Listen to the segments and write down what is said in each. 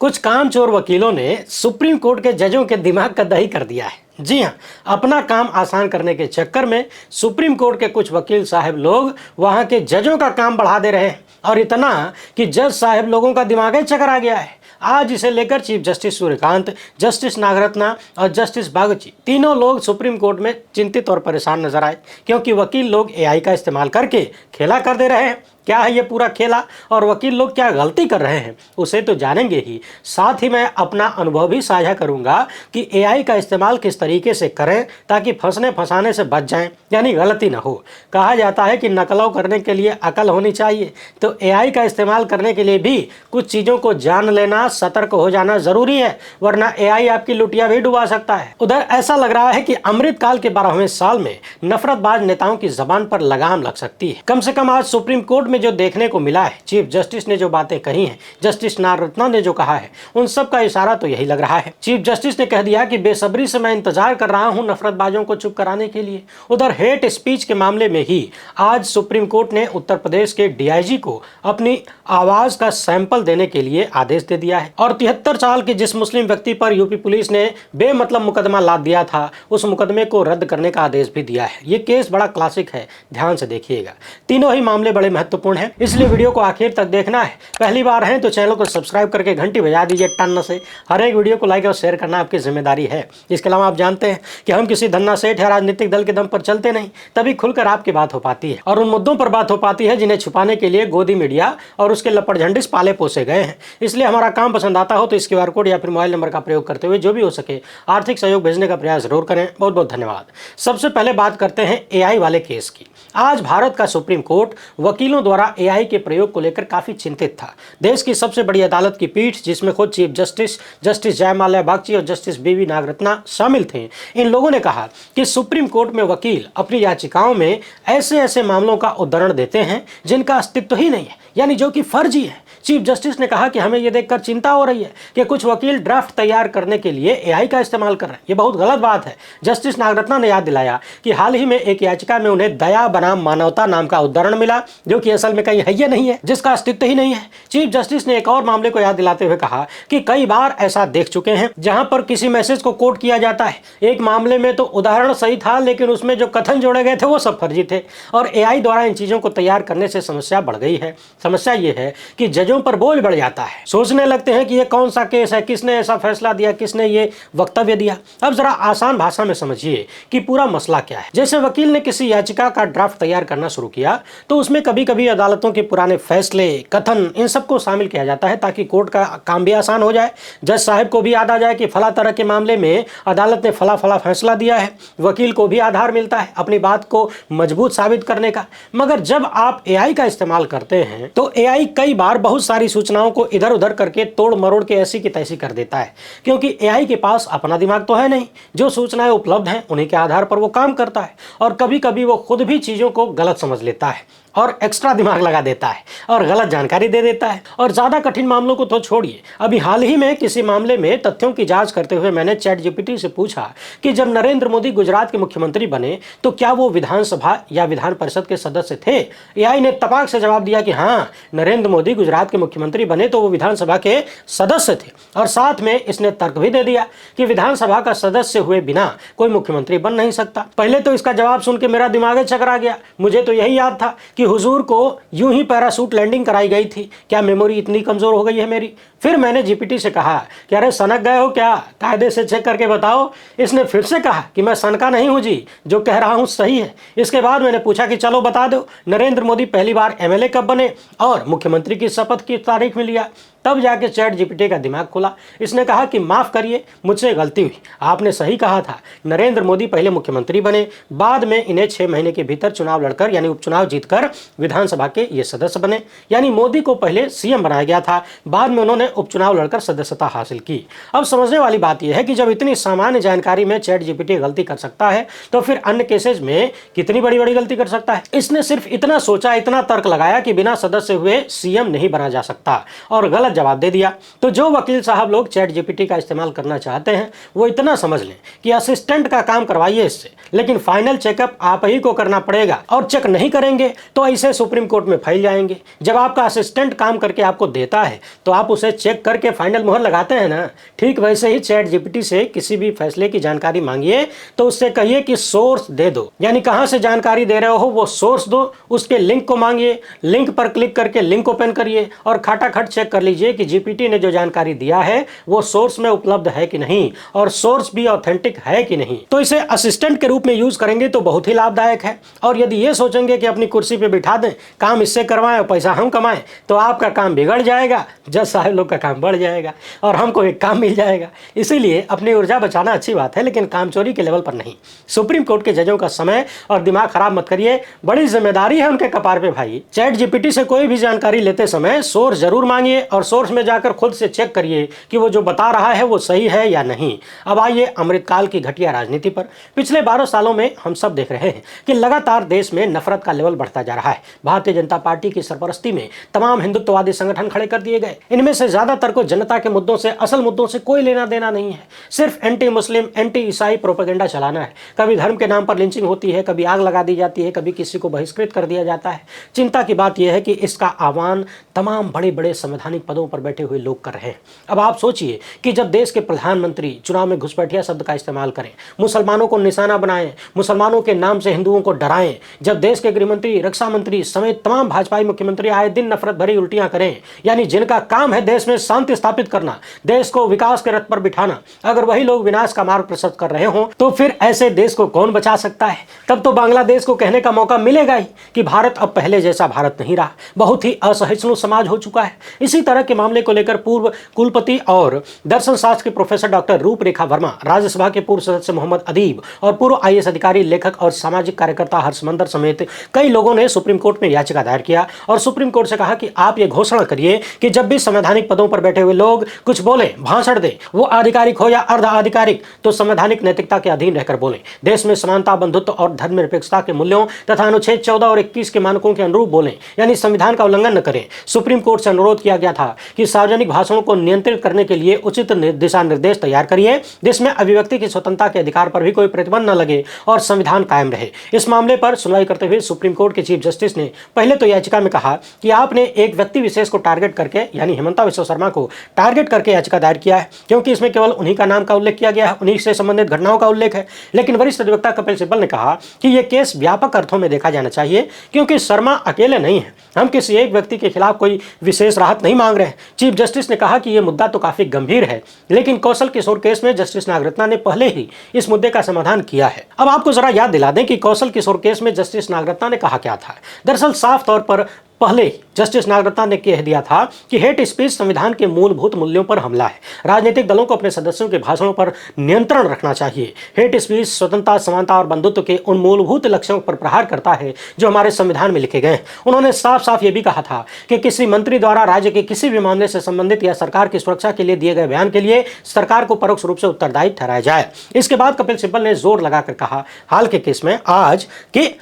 कुछ कामचोर वकीलों ने सुप्रीम कोर्ट के जजों के दिमाग का दही कर दिया है। जी हाँ, अपना काम आसान करने के चक्कर में सुप्रीम कोर्ट के कुछ वकील साहब लोग वहां के जजों का काम बढ़ा दे रहे हैं, और इतना कि जज साहब लोगों का दिमाग ही चकरा गया है। आज इसे लेकर chief justice Suryakant, justice Nagarathna और जस्टिस बागची तीनों लोग सुप्रीम कोर्ट में चिंतित और परेशान नजर आए, क्योंकि वकील लोग एआई का इस्तेमाल करके खेला कर दे रहे हैं। क्या है ये पूरा खेला और वकील लोग क्या गलती कर रहे हैं, उसे तो जानेंगे ही। साथ ही मैं अपना अनुभव भी साझा करूंगा कि एआई का इस्तेमाल किस तरीके से करें ताकि फंसने फंसाने से बच जाएं, यानी गलती ना हो। कहा जाता है कि नकलौ करने के लिए अकल होनी चाहिए, तो एआई का इस्तेमाल करने के लिए भी कुछ चीज़ों को जान लेना, सतर्क हो जाना जरूरी है, वरना एआई आपकी लुटिया भी डुबा सकता है। उधर ऐसा लग रहा है कि अमृतकाल के 12वें साल में नफरतबाज नेताओं की जबान पर लगाम लग सकती है। कम से कम आज सुप्रीम कोर्ट में जो देखने को मिला है, चीफ जस्टिस ने जो बातें कही हैं, जस्टिस नागरत्ना ने जो कहा है, उन सब का इशारा तो यही लग रहा है। चीफ जस्टिस ने कह दिया कि बेसब्री से मैं इंतजार कर रहा हूं नफरतबाजों को चुप कराने के लिए। उधर हेट स्पीच के मामले में ही आज सुप्रीम कोर्ट ने उत्तर प्रदेश के डीआईजी को अपनी आवाज का सैंपल देने के लिए आदेश दे दिया है, और 73 साल के जिस मुस्लिम व्यक्ति पर यूपी पुलिस ने बेमतलब मुकदमा लाद दिया था, उस मुकदमे को रद्द करने का आदेश भी दिया है। ये केस बड़ा क्लासिक है, ध्यान से देखिएगा। तीनों ही मामले बड़े महत्वपूर्ण हैं, इसलिए वीडियो को आखिर तक देखना है। पहली बार हैं तो चैनल को सब्सक्राइब करके घंटी बजा दीजिए टन से। हर एक वीडियो को लाइक और शेयर करना आपकी जिम्मेदारी है। इसके अलावा आप जानते हैं कि हम किसी धन्ना सेठ या राजनीतिक दल के दम पर चलते नहीं, तभी खुलकर आपकी बात हो पाती है और उन मुद्दों पर बात हो पाती है जिन्हें छुपाने के लिए गोदी मीडिया और उसके लपड़ झंडिस पाले पोसे गए हैं। इसलिए हमारा काम पसंद आता हो तो इस QR कोड या फिर मोबाइल नंबर का प्रयोग करते हुए जो भी हो सके आर्थिक सहयोग भेजने का प्रयास जरूर करें। बहुत बहुत धन्यवाद। सबसे पहले बात करते हैं एआई वाले केस की। आज भारत का सुप्रीम कोर्ट वकीलों द्वारा एआई के प्रयोग को लेकर काफी चिंतित था। देश की सबसे बड़ी अदालत की पीठ, जिसमें खुद chief justice justice Joymalya Bagchi और जस्टिस बीवी नागरत्ना शामिल थे, इन लोगों ने कहा कि सुप्रीम कोर्ट में वकील अपनी याचिकाओं में ऐसे ऐसे मामलों का उदाहरण देते हैं जिनका अस्तित्व ही नहीं है, यानी जो कि फर्जी है। चीफ जस्टिस ने कहा कि हमें यह देखकर चिंता हो रही है कि कुछ वकील ड्राफ्ट तैयार करने के लिए एआई का इस्तेमाल कर रहे हैं। ये बहुत गलत बात है। जस्टिस नागरत्ना ने याद दिलाया कि हाल ही में एक याचिका में उन्हें दया बनाम मानवता नाम का उदाहरण मिला, जो कि असल में कहीं है ही नहीं है, जिसका अस्तित्व ही नहीं है। चीफ जस्टिस ने एक और मामले को याद दिलाते हुए कहा कि कई बार ऐसा देख चुके हैं जहां पर किसी मैसेज को कोट किया जाता है। एक मामले में तो उदाहरण सही था, लेकिन उसमें जो कथन जोड़े गए थे वो सब फर्जी थे, और एआई द्वारा इन चीजों को तैयार करने से समस्या बढ़ गई है। समस्या ये है कि जजों पर बोझ बढ़ जाता है, सोचने लगते हैं कि ये कौन सा केस है, किसने ऐसा फैसला दिया, किसने ये वक्तव्य दिया। अब जरा आसान भाषा में समझिए कि पूरा मसला क्या है। जैसे वकील ने किसी याचिका का ड्राफ्ट तैयार करना शुरू किया तो उसमें कभी कभी अदालतों के पुराने फैसले, कथन, इन सबको शामिल किया जाता है ताकि कोर्ट का काम भी आसान हो जाए। जज साहब को भी याद आ जाए कि फला तरह के मामले में अदालत ने फला फला फैसला दिया है। वकील को भी आधार मिलता है अपनी बात को मजबूत साबित करने का। मगर जब आप एआई का इस्तेमाल करते हैं तो एआई कई बार बहुत सारी सूचनाओं को इधर उधर करके तोड़ मरोड़ के ऐसी की तैसी कर देता है, क्योंकि एआई के पास अपना दिमाग तो है नहीं। जो सूचनाएं उपलब्ध हैं उन्हीं के आधार पर वो काम करता है, और कभी कभी वो खुद भी चीजों को गलत समझ लेता है और एक्स्ट्रा दिमाग लगा देता है और गलत जानकारी दे देता है। और ज्यादा कठिन मामलों को तो छोड़िए, अभी हाल ही में किसी मामले में तथ्यों की जांच करते हुए मैंने चैट जीपीटी से पूछा कि जब नरेंद्र मोदी गुजरात के मुख्यमंत्री बने तो क्या वो विधानसभा या विधान परिषद के सदस्य थे। एआई ने तपाक से जवाब दिया कि हाँ, नरेंद्र मोदी गुजरात के मुख्यमंत्री बने तो वो विधानसभा के सदस्य थे, और साथ में इसने तर्क भी दे दिया कि विधानसभा का सदस्य हुए बिना कोई मुख्यमंत्री बन नहीं सकता। पहले तो इसका जवाब सुन के मेरा दिमाग चकरा गया। मुझे तो यही याद था कि हुजूर को यूं ही पैराशूट लैंडिंग कराई गई थी। क्या मेमोरी इतनी कमजोर हो गई है मेरी। फिर मैंने जीपीटी से कहा कि अरे सनक गए हो क्या, कायदे से चेक करके बताओ। इसने फिर से कहा कि मैं सनका नहीं हूं जी, जो कह रहा हूं सही है। इसके बाद मैंने पूछा कि चलो बता दो, नरेंद्र मोदी पहली बार एमएलए कब बने और मुख्यमंत्री की शपथ की तारीख में लिया। तब जाके चैट जीपीटी का दिमाग खुला। इसने कहा कि माफ करिए, मुझसे गलती हुई, आपने सही कहा था। नरेंद्र मोदी पहले मुख्यमंत्री बने, बाद में इन्हें 6 महीने के भीतर चुनाव लड़कर यानी उपचुनाव जीतकर विधानसभा के ये सदस्य बने। यानी मोदी को पहले सीएम बनाया गया था, बाद में उन्होंने उपचुनाव लड़कर सदस्यता हासिल की। अब समझने वाली बात यह है कि जब इतनी सामान्य जानकारी में चैट जीपीटी गलती कर सकता है तो फिर अन्य केसेज में कितनी बड़ी बड़ी गलती कर सकता है। इसने सिर्फ इतना सोचा, इतना तर्क लगाया कि बिना सदस्य हुए सीएम नहीं बना जा सकता, और गलत गलत जवाब दे दिया। तो जो वकील साहब लोग चैट जीपीटी का इस्तेमाल करना चाहते हैं वो इतना समझ लें कि असिस्टेंट का काम करवाइए इससे, लेकिन फाइनल चेकअप आप ही को करना पड़ेगा, और चेक नहीं करेंगे तो ऐसे सुप्रीम कोर्ट में फैल जाएंगे। जब आपका असिस्टेंट काम करके आपको देता है तो आप उसे चेक करके फाइनल मुहर लगाते हैं ना। ठीक वैसे ही चैट जीपीटी से किसी भी फैसले की जानकारी मांगिए तो उससे कहिए कि सोर्स दे दो, यानी कहां से जानकारी दे रहे हो वो सोर्स दो। उसके लिंक को मांगिए, लिंक पर क्लिक करके लिंक ओपन करिए और खटाखट चेक कर लीजिए कि जीपीटी ने जो जानकारी दिया है वो सोर्स में उपलब्ध है कि नहीं, और सोर्स भी ऑथेंटिक है कि नहीं। तो इसे असिस्टेंट के रूप में यूज करेंगे तो बहुत ही लाभदायक है। और यदि ये सोचेंगे कि अपनी कुर्सी पे बिठा दें, काम इससे करवाएं और पैसा हम कमाएं, तो आपका काम बिगड़ जाएगा, जज साहब लोग का काम बढ़ जाएगा और हमको एक काम मिल जाएगा। इसीलिए अपनी ऊर्जा बचाना अच्छी बात है, लेकिन कामचोरी के लेवल पर नहीं। सुप्रीम कोर्ट के जजों का समय और दिमाग खराब मत करिए, बड़ी जिम्मेदारी है उनके कपार पे भाई। चैट जीपीटी से कोई भी जानकारी लेते समय सोर्स जरूर मांगिए और सोर्स में जाकर खुद से चेक करिए कि वो जो बता रहा है वो सही है या नहीं। अब आइए अमृतकाल की घटिया राजनीति पर। पिछले 12 सालों में हम सब देख रहे हैं कि लगातार देश में नफरत का लेवल बढ़ता जा रहा है। भारतीय जनता पार्टी की सरपरस्ती में तमाम हिंदुत्ववादी संगठन खड़े कर दिए गए। इनमें से ज्यादातर को जनता के मुद्दों से, असल मुद्दों से कोई लेना देना नहीं है। सिर्फ एंटी मुस्लिम, एंटी ईसाई प्रोपेगेंडा चलाना है। कभी धर्म के नाम पर लिंचिंग होती है, कभी आग लगा दी जाती है, कभी किसी को बहिष्कृत कर दिया जाता है। चिंता की बात यह है कि इसका आह्वान तमाम बड़े बड़े संवैधानिक पदों पर बैठे हुए लोग कर रहे हैं। अब आप सोचिए कि जब देश के प्रधानमंत्री चुनाव में घुसपैठिया शब्द का इस्तेमाल करें, मुसलमानों को निशाना बनाएं, मुसलमानों के नाम से हिंदुओं को डराएं, जब देश के गृहमंत्री, रक्षा मंत्री समेत तमाम भाजपाई मुख्यमंत्री आए दिन नफरत भरी उल्टियां करें, यानी जिनका काम है देश में शांति स्थापित करना, देश को विकास के रथ पर बिठाना, अगर वही लोग विनाश का मार्ग प्रशस्त कर रहे हों तो फिर ऐसे देश को कौन बचा सकता है। तब तो बांग्लादेश को कहने का मौका मिलेगा ही कि भारत अब पहले जैसा भारत नहीं रहा, बहुत ही असहिष्णु समाज हो चुका है। इसी तरह के मामले को लेकर पूर्व कुलपति और दर्शन शास्त्र के प्रोफेसर डॉक्टर रूपरेखा वर्मा, राज्यसभा के पूर्व सदस्य मोहम्मद अदीब और पूर्व आईएएस अधिकारी, लेखक और सामाजिक कार्यकर्ता हर्षमंदर समेत कई लोगों ने सुप्रीम कोर्ट में याचिका दायर किया और सुप्रीम कोर्ट से कहा कि आप ये घोषणा करिए कि जब भी संवैधानिक पदों पर बैठे हुए लोग कुछ बोले, भाषण दे, वो आधिकारिक हो या अर्ध आधिकारिक, तो संवैधानिक नैतिकता के अधीन रहकर बोले। देश में समानता, बंधुत्व और धर्मनिरपेक्षता के मूल्यों तथा अनुच्छेद 14 और 21 के मानकों के अनुरूप बोलें, यानी संविधान का उल्लंघन न करें। सुप्रीम कोर्ट से अनुरोध किया गया था कि सार्वजनिक भाषणों को नियंत्रित करने के लिए उचित दिशा निर्देश तैयार करिए, जिसमें अभिव्यक्ति की स्वतंत्रता के अधिकार पर भी कोई प्रतिबंध न लगे और संविधान कायम रहे। इस मामले पर सुनवाई करते हुए सुप्रीम कोर्ट के चीफ जस्टिस ने पहले तो याचिका में कहा कि आपने एक व्यक्ति विशेष को टारगेट करके, यानी हेमंता बिस्वा शर्मा को टारगेट करके याचिका दायर किया है, क्योंकि इसमें केवल उन्हीं का नाम का उल्लेख किया गया है, उन्हीं से संबंधित घटनाओं का उल्लेख है। लेकिन वरिष्ठ अधिवक्ता कपिल सिब्बल ने कहा कि यह केस व्यापक अर्थों में देखा जाना चाहिए, क्योंकि शर्मा अकेले नहीं है, हम किसी एक व्यक्ति के खिलाफ कोई विशेष राहत नहीं मांग रहे हैं। चीफ जस्टिस ने कहा कि यह मुद्दा तो काफी गंभीर है, लेकिन कौशल किशोर केस में जस्टिस नागरत्ना ने पहले ही इस मुद्दे का समाधान किया है। अब आपको जरा याद दिला दें कि कौशल किशोर केस में जस्टिस नागरत्ना ने कहा क्या था। दरअसल साफ तौर पर पहले जस्टिस नागरत्ना ने कह दिया था कि हेट स्पीच संविधान के मूलभूत मूल्यों पर हमला है। राजनीतिक दलों को अपने सदस्यों के भाषणों पर नियंत्रण रखना चाहिए। हेट स्पीच स्वतंत्रता, समानता और बंधुत्व के उन मूलभूत लक्ष्यों पर प्रहार करता है जो हमारे संविधान में लिखे गए हैं। उन्होंने साफ साफ ये भी कहा था कि किसी मंत्री द्वारा राज्य के किसी भी मामले से संबंधित या सरकार की सुरक्षा के लिए दिए गए बयान के लिए सरकार को परोक्ष रूप से उत्तरदायी ठहराया जाए। इसके बाद कपिल सिब्बल ने जोर लगाकर कहा, हाल के केस में आज कि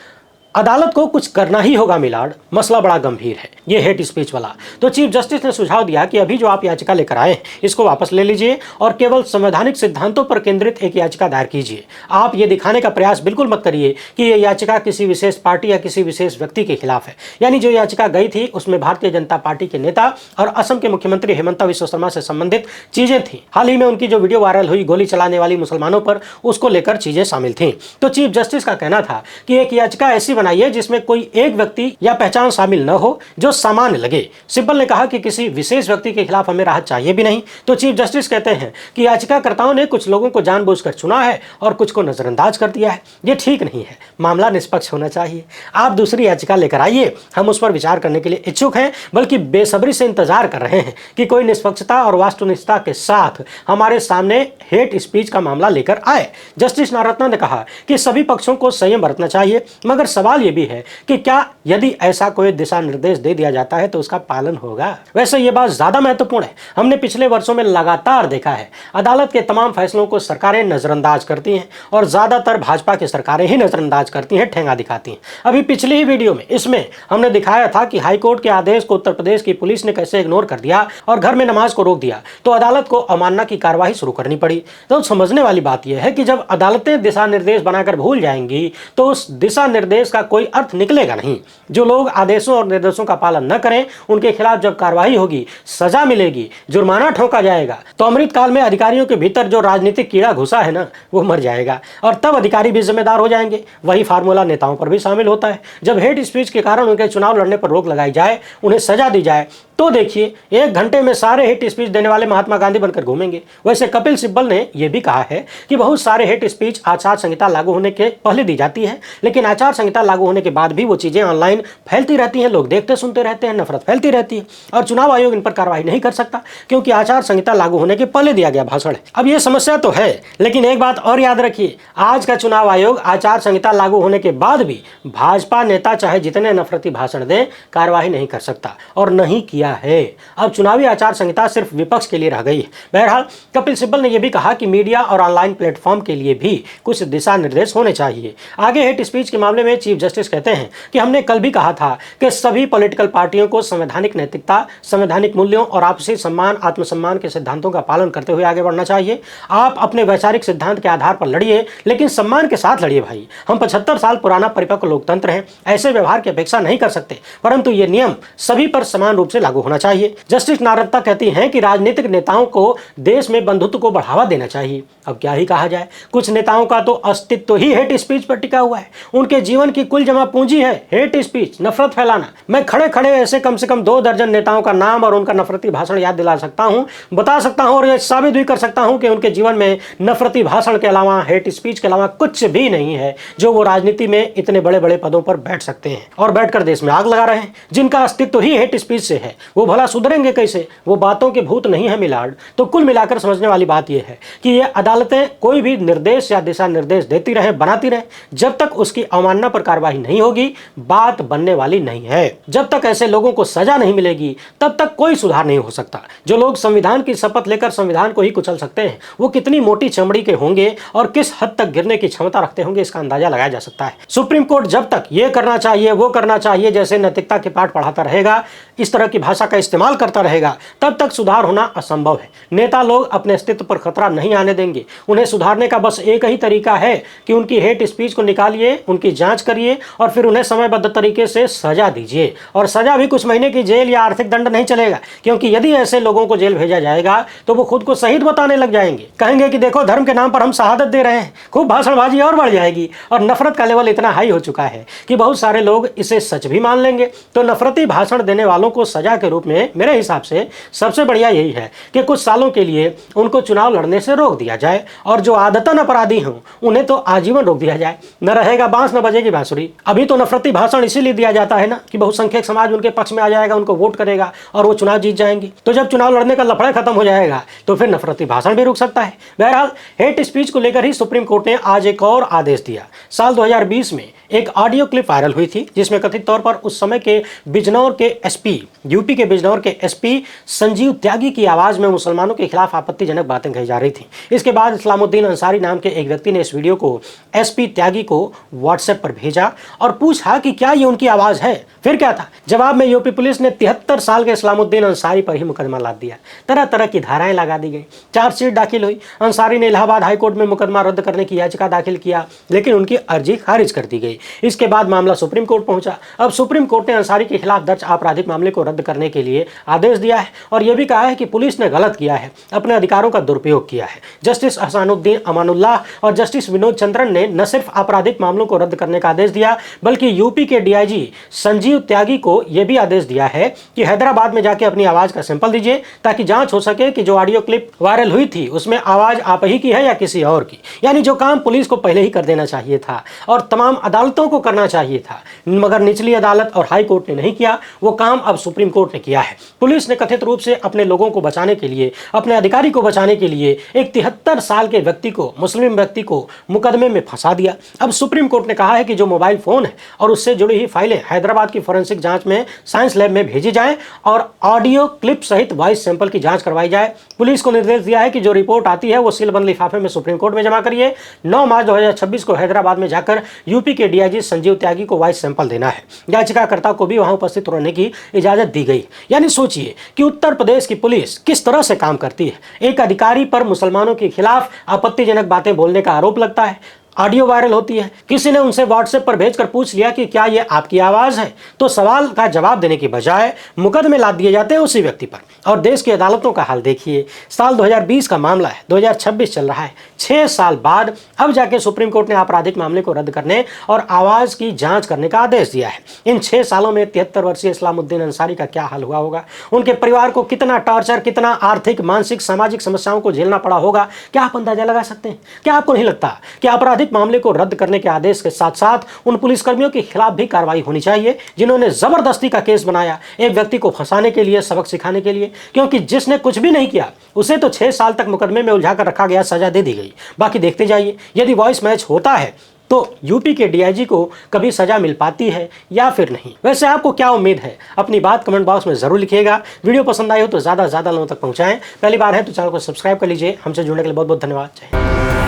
अदालत को कुछ करना ही होगा मिलाड, मसला बड़ा गंभीर है, ये हेट स्पीच वाला। तो चीफ जस्टिस ने सुझाव दिया कि अभी जो आप याचिका लेकर आए हैं इसको वापस ले लीजिए और केवल संवैधानिक सिद्धांतों पर केंद्रित एक याचिका दायर कीजिए। आप ये दिखाने का प्रयास बिल्कुल मत करिए कि ये याचिका किसी विशेष पार्टी या किसी विशेष व्यक्ति के खिलाफ है। यानी जो याचिका गई थी उसमें भारतीय जनता पार्टी के नेता और असम के मुख्यमंत्री हेमंता बिस्वा शर्मा से संबंधित चीजें थी। हाल ही में उनकी जो वीडियो वायरल हुई गोली चलाने वाली मुसलमानों पर, उसको लेकर चीजें शामिल थी। तो चीफ जस्टिस का कहना था कि एक याचिका ऐसी बनाइए जिसमें कोई एक व्यक्ति या पहचान शामिल न हो जो सामान्य लगे। सिब्बल ने कहा कि किसी विशेष व्यक्ति के खिलाफ हमें राहत चाहिए भी नहीं। तो चीफ जस्टिस कहते हैं कि याचिकाकर्ताओं ने कुछ लोगों को जानबूझकर चुना है और कुछ को नजरअंदाज कर दिया है। ये ठीक नहीं है, मामला निष्पक्ष होना चाहिए। आप दूसरी याचिका लेकर आइए, हम उस पर विचार करने के लिए इच्छुक हैं, बल्कि बेसब्री से इंतजार कर रहे हैं कि कोई निष्पक्षता और वास्तुनिष्ठता के साथ हमारे सामने हेट स्पीच का मामला लेकर आए। जस्टिस नागरत्ना ने कहा कि सभी पक्षों को संयम बरतना चाहिए, मगर सवाल सवाल ये भी है कि क्या यदि ऐसा कोई दिशा निर्देश दे दिया जाता है तो उसका पालन होगा। वैसे ये बात ज्यादा महत्वपूर्ण है। हमने पिछले वर्षों में लगातार देखा है अदालत के तमाम फैसलों को सरकारें नजरअंदाज करती हैं और ज्यादातर भाजपा की सरकारें ही नजरअंदाज करती हैं, ठेंगा दिखाती हैं। अभी पिछली ही वीडियो में इसमें हमने दिखाया था कि हाईकोर्ट के आदेश को उत्तर प्रदेश की पुलिस ने कैसे इग्नोर कर दिया और घर में नमाज को रोक दिया, तो अदालत को अवमानना की कार्रवाई शुरू करनी पड़ी। तो समझने वाली बात यह है कि जब अदालतें दिशा निर्देश बनाकर भूल जाएंगी तो उस दिशा निर्देश का कोई अर्थ निकलेगा नहीं। जो लोग आदेशों और निर्देशों का पालन न करें उनके खिलाफ जब कार्रवाई होगी, सजा मिलेगी, जुर्माना ठोका जाएगा, तो अमृतकाल में अधिकारियों के भीतर जो राजनीतिक कीड़ा घुसा है ना, वो मर जाएगा और तब अधिकारी भी जिम्मेदार हो जाएंगे। वही फार्मूला नेताओं पर भी शामिल होता है। जब हेट स्पीच के कारण उनके चुनाव लड़ने पर रोक लगाई जाए, उन्हें सजा दी जाए, तो देखिए 1 घंटे में सारे हेट स्पीच देने वाले महात्मा गांधी बनकर घूमेंगे। वैसे कपिल सिब्बल ने यह भी कहा है कि बहुत सारे हेट स्पीच आचार संहिता लागू होने के पहले दी जाती है, लेकिन आचार संहिता लागू होने के बाद भी वो चीजें ऑनलाइन फैलती रहती हैं, लोग देखते सुनते रहते हैं, नफरत फैलती रहती है और चुनाव आयोग इन पर कार्रवाई नहीं कर सकता क्योंकि आचार संहिता लागू होने के पहले दिया गया भाषण है। अब ये समस्या तो है, लेकिन एक बात और याद रखिए, आज का चुनाव आयोग आचार संहिता लागू होने के बाद भी भाजपा नेता चाहे जितने नफरती भाषण दें, कार्रवाई नहीं कर सकता और नहीं किया है। अब चुनावी आचार संहिता सिर्फ विपक्ष के लिए रह गई है। बहरहाल कपिल सिब्बल ने यह भी कहा कि मीडिया और ऑनलाइन प्लेटफॉर्म के लिए भी कुछ दिशा निर्देश होने चाहिए। आगे हेट स्पीच के मामले में चीफ जस्टिस कहते हैं कि हमने कल भी कहा था कि सभी पॉलिटिकल पार्टियों को संवैधानिक नैतिकता, संवैधानिक मूल्यों और आपसी सम्मान, आत्मसम्मान के सिद्धांतों का पालन करते हुए आगे बढ़ना चाहिए। आप अपने वैचारिक सिद्धांत के आधार पर लड़िए, लेकिन सम्मान के साथ लड़िए भाई। हम 75 साल पुराना परिपक्व लोकतंत्र है, ऐसे व्यवहार की अपेक्षा नहीं कर सकते, परंतु ये नियम सभी पर समान रूप से लागू होना चाहिए। जस्टिस नारत्ता कहती हैं कि राजनीतिक नेताओं को देश में बंधुत्व को बढ़ावा देना चाहिए। अब क्या ही कहा जाए, कुछ नेताओं का तो अस्तित्व ही हेट स्पीच पर टिका हुआ है। उनके जीवन की कुल जमा पूंजी है हेट स्पीच, नफरत फैलाना। मैं खड़े खड़े ऐसे कम से कम 2 दर्जन नेताओं का नाम और उनका नफरती भाषण याद दिला सकता हूं, बता सकता हूं और यह साबित भी कर सकता हूं कि उनके जीवन में नफरती भाषण के अलावा, हेट स्पीच के अलावा कुछ भी नहीं है जो वो राजनीति में इतने बड़े बड़े पदों पर बैठ सकते हैं और बैठकर देश में आग लगा रहे हैं। जिनका अस्तित्व ही हेट स्पीच से है, वो भला सुधरेंगे कैसे? वो बातों के भूत नहीं है मिलाड। तो कुल मिलाकर समझने वाली बात यह है कि ये अदालतें कोई भी निर्देश या दिशा निर्देश देती रहे, बनाती रहे, जब तक उसकी अवमानना पर कार्रवाई नहीं होगी, बात बनने वाली नहीं है। जब तक ऐसे लोगों को सजा नहीं मिलेगी, तब तक कोई सुधार नहीं हो सकता। जो लोग संविधान की शपथ लेकर संविधान को ही कुचल सकते हैं, वो कितनी मोटी चमड़ी के होंगे और किस हद तक गिरने की क्षमता रखते होंगे, इसका अंदाजा लगाया जा सकता है। सुप्रीम कोर्ट जब तक ये करना चाहिए, वो करना चाहिए जैसे नैतिकता के पाठ पढ़ाता रहेगा, इस तरह की भाषा का इस्तेमाल करता रहेगा, तब तक सुधार होना असंभव है। नेता लोग अपने अस्तित्व पर खतरा नहीं आने देंगे। उन्हें सुधारने का बस एक ही तरीका है कि उनकी हेट स्पीच को निकालिए, उनकी जांच करिए और फिर उन्हें समयबद्ध तरीके से सजा दीजिए। और सजा भी कुछ महीने की जेल या आर्थिक दंड नहीं चलेगा, क्योंकि यदि ऐसे लोगों को जेल भेजा जाएगा तो वो खुद को शहीद बताने लग जाएंगे। कहेंगे कि देखो धर्म के नाम पर हम शहादत दे रहे हैं। खूब भाषणबाजी और बढ़ जाएगी और नफरत का लेवल इतना हाई हो चुका है कि बहुत सारे लोग इसे सच भी मान लेंगे। तो नफरती भाषण देने वालों को सजा के रूप में मेरे हिसाब से सबसे बढ़िया यही है कि कुछ सालों के लिए उनको चुनाव लड़ने से रोक दिया जाए और जो आदतन अपराधी हों उन्हें तो आजीवन रोक दिया जाए। न रहेगा बांस न बजेगी बांसुरी। अभी तो नफरती भाषण इसीलिए दिया जाता है ना कि बहुसंख्यक समाज उनके पक्ष में आ जाएगा, उनको वोट करेगा और वो चुनाव जीत जाएंगे। तो जब चुनाव लड़ने का लफड़ा खत्म हो जाएगा तो फिर नफरती भाषण भी रुक सकता है। बहरहाल हेट स्पीच को लेकर ही सुप्रीम कोर्ट ने आज एक और आदेश दिया। साल 2020 में एक ऑडियो क्लिप वायरल हुई थी जिसमें कथित तौर पर उस समय के बिजनौर के एसपी, यूपी के बिजनौर के एसपी संजीव त्यागी की आवाज में मुसलमानों के खिलाफ आपत्तिजनक बातें कही जा रही थी। इसके बाद इस्लामुद्दीन अंसारी नाम के एक व्यक्ति ने इस वीडियो को एसपी त्यागी को व्हाट्सएप पर भेजा और पूछा कि क्या ये उनकी आवाज है। फिर क्या था, जवाब में यूपी पुलिस ने 73 साल के इस्लामुद्दीन अंसारी पर ही मुकदमा लाद दिया। तरह तरह की धाराएं लगा दी गई, चार्जशीट दाखिल हुई। अंसारी ने इलाहाबाद हाईकोर्ट में मुकदमा रद्द करने की याचिका दाखिल किया, लेकिन उनकी अर्जी खारिज कर दी गई। इसके बाद मामला सुप्रीम कोर्ट पहुंचा। अब सुप्रीम कोर्ट ने अंसारी के खिलाफ दर्ज आपराधिक मामले को रद्द करने के लिए आदेश दिया है और यह भी कहा है कि पुलिस ने गलत किया है, अपने अधिकारों का दुरुपयोग किया है। जस्टिस अहसानुद्दीन अमानुल्लाह और जस्टिस विनोद चंद्रन ने न सिर्फ आपराधिक मामलों को रद्द करने का आदेश दिया, बल्कि यूपी के डीआईजी संजीव त्यागी को यह भी आदेश दिया है कि हैदराबाद में जाके अपनी आवाज का सैंपल दीजिए ताकि जांच हो सके कि जो ऑडियो क्लिप वायरल हुई थी उसमें आवाज आप ही की है या किसी और की। यानी जो काम पुलिस को पहले ही कर देना चाहिए था और तमाम अदालतों को करना चाहिए था, मगर निचली अदालत और हाई कोर्ट ने नहीं किया, वो काम अब सुप्रीम कोर्ट ने किया है। पुलिस ने कथित रूप से अपने लोगों को बचाने के लिए, अपने अधिकारी को बचाने के लिए एक 73 साल के व्यक्ति को, मुस्लिम व्यक्ति को मुकदमे में फंसा दिया। अब सुप्रीम कोर्ट ने कहा है कि जो मोबाइल फ़ोन है और उससे जुड़ी हुई फाइलें हैदराबाद की फोरेंसिक जांच में साइंस लैब में भेजी जाए और ऑडियो क्लिप सहित वॉइस सैंपल की जांच करवाई जाए। पुलिस को निर्देश दिया है कि जो रिपोर्ट आती है वो सीलबंद लिफाफे में सुप्रीम कोर्ट में जमा करिए। 9 मार्च 2026 को हैदराबाद में जाकर यूपी के डीआईजी संजीव त्यागी को वॉइस सैंपल देना है। याचिकाकर्ता को भी वहां उपस्थित रहने की इजाजत दी गई। यानी सोचिए कि उत्तर प्रदेश की पुलिस किस तरह से काम करती है। एक अधिकारी पर मुसलमानों के खिलाफ आपत्तिजनक बातें बोलने का आरोप लगता है, ऑडियो वायरल होती है, किसी ने उनसे व्हाट्सएप पर भेजकर पूछ लिया कि क्या ये आपकी आवाज है, तो सवाल का जवाब देने की बजाय मुकदमे लाद दिए जाते हैं उसी व्यक्ति पर। और देश की अदालतों का हाल देखिए, साल 2020 का मामला है, 2026 चल रहा है, 6 साल बाद अब जाके सुप्रीम कोर्ट ने आपराधिक मामले को रद्द करने और आवाज की जांच करने का आदेश दिया है। इन 6 सालों में 73 वर्षीय इस्लामुद्दीन अंसारी का क्या हाल हुआ होगा, उनके परिवार को कितना टॉर्चर, कितना आर्थिक, मानसिक, सामाजिक समस्याओं को झेलना पड़ा होगा, क्या आप अंदाजा लगा सकते हैं? क्या आपको नहीं लगता कि आपराधिक मामले को रद्द करने के आदेश के साथ साथ उन पुलिसकर्मियों के खिलाफ भी कार्रवाई होनी चाहिए जिन्होंने जबरदस्ती का केस बनाया एक व्यक्ति को फंसाने के लिए, सबक सिखाने के लिए? क्योंकि जिसने कुछ भी नहीं किया उसे तो 6 साल तक मुकदमे में उलझा कर रखा गया, सजा दे दी गई। बाकी देखते जाइए, यदि वॉइस मैच होता है तो यूपी के डीआईजी को कभी सजा मिल पाती है या फिर नहीं। वैसे आपको क्या उम्मीद है? अपनी बात कमेंट बॉक्स में जरूर लिखिएगा। वीडियो पसंद आई हो तो ज्यादा से ज्यादा लोगों तक पहुंचाएं। पहली बार है तो चैनल को सब्सक्राइब कर लीजिए। हमसे जुड़ने के लिए बहुत बहुत धन्यवाद। जय हिंद।